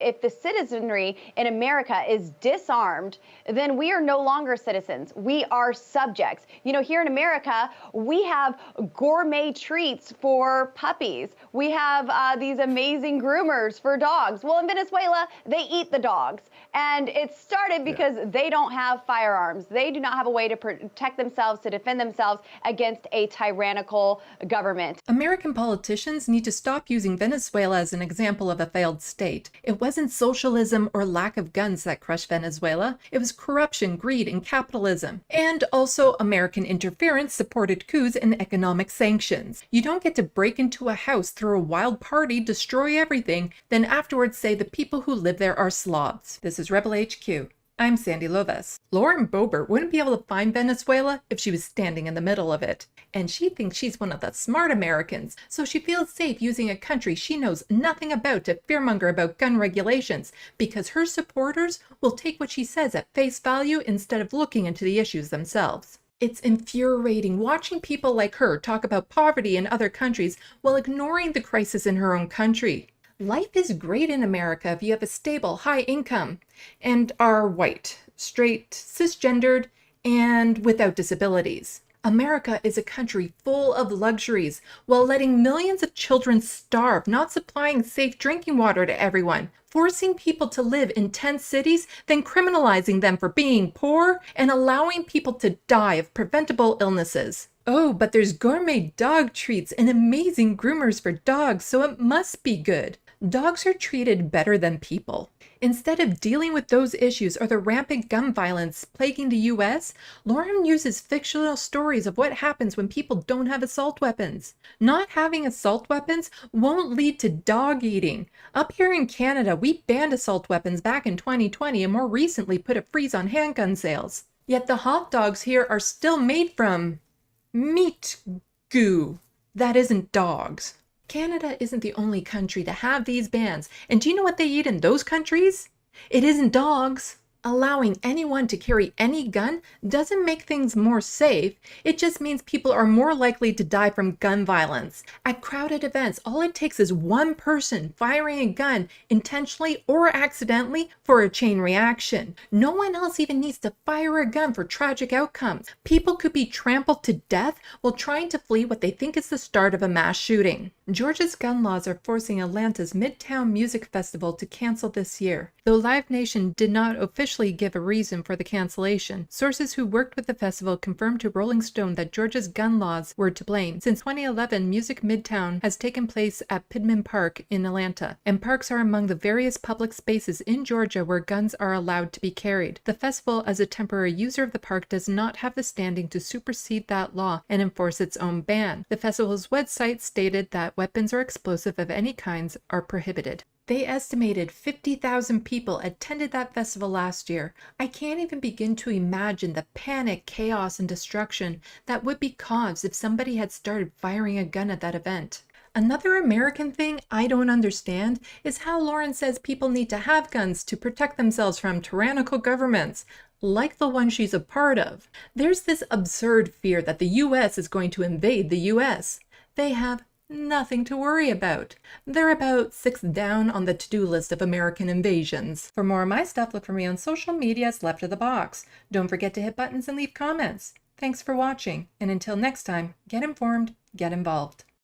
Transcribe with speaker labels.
Speaker 1: if the citizenry in America is disarmed, then we are no longer citizens. We are subjects. You know, here in America, we have gourmet treats for puppies. We have these amazing groomers for dogs. Well, in Venezuela, they eat the dogs. And it started because they don't have firearms. They do not have a way to protect themselves, to defend themselves against a tyrannical government.
Speaker 2: American politicians need to stop using Venezuela as an example of a failed state. It wasn't socialism or lack of guns that crushed Venezuela. It was corruption, greed, and capitalism. And also American interference, supported coups, and economic sanctions. You don't get to break into a house, throw a wild party, destroy everything, then afterwards say the people who live there are slobs. This is Rebel HQ. I'm Sandee Lovas. Lauren Boebert wouldn't be able to find Venezuela if she was standing in the middle of it. And she thinks she's one of the smart Americans, so she feels safe using a country she knows nothing about to fearmonger about gun regulations, because her supporters will take what she says at face value instead of looking into the issues themselves. It's infuriating watching people like her talk about poverty in other countries while ignoring the crisis in her own country. Life is great in America if you have a stable, high income and are white, straight, cisgendered, and without disabilities. America is a country full of luxuries while letting millions of children starve, not supplying safe drinking water to everyone, forcing people to live in tent cities, then criminalizing them for being poor, and allowing people to die of preventable illnesses. Oh, but there's gourmet dog treats and amazing groomers for dogs, so it must be good. Dogs are treated better than people. Instead of dealing with those issues or the rampant gun violence plaguing the US, Lauren uses fictional stories of what happens when people don't have assault weapons. Not having assault weapons won't lead to dog eating. Up here in Canada, we banned assault weapons back in 2020 and more recently put a freeze on handgun sales. Yet the hot dogs here are still made from meat goo that isn't dogs. Canada isn't the only country to have these bans, and do you know what they eat in those countries? It isn't dogs. Allowing anyone to carry any gun doesn't make things more safe. It just means people are more likely to die from gun violence. At crowded events, all it takes is one person firing a gun intentionally or accidentally for a chain reaction. No one else even needs to fire a gun for tragic outcomes. People could be trampled to death while trying to flee what they think is the start of a mass shooting. Georgia's gun laws are forcing Atlanta's Midtown Music Festival to cancel this year. Though Live Nation did not officially give a reason for the cancellation, sources who worked with the festival confirmed to Rolling Stone that Georgia's gun laws were to blame. Since 2011, Music Midtown has taken place at Pittman Park in Atlanta, and parks are among the various public spaces in Georgia where guns are allowed to be carried. The festival, as a temporary user of the park, does not have the standing to supersede that law and enforce its own ban. The festival's website stated that weapons or explosive of any kinds are prohibited. They estimated 50,000 people attended that festival last year. I can't even begin to imagine the panic, chaos, and destruction that would be caused if somebody had started firing a gun at that event. Another American thing I don't understand is how Lauren says people need to have guns to protect themselves from tyrannical governments, like the one she's a part of. There's this absurd fear that the US is going to invade the US. They have nothing to worry about. They're about 6th down on the to-do list of American invasions. For more of my stuff, look for me on social medias left of the box. Don't forget to hit buttons and leave comments. Thanks for watching, and until next time, get informed, get involved.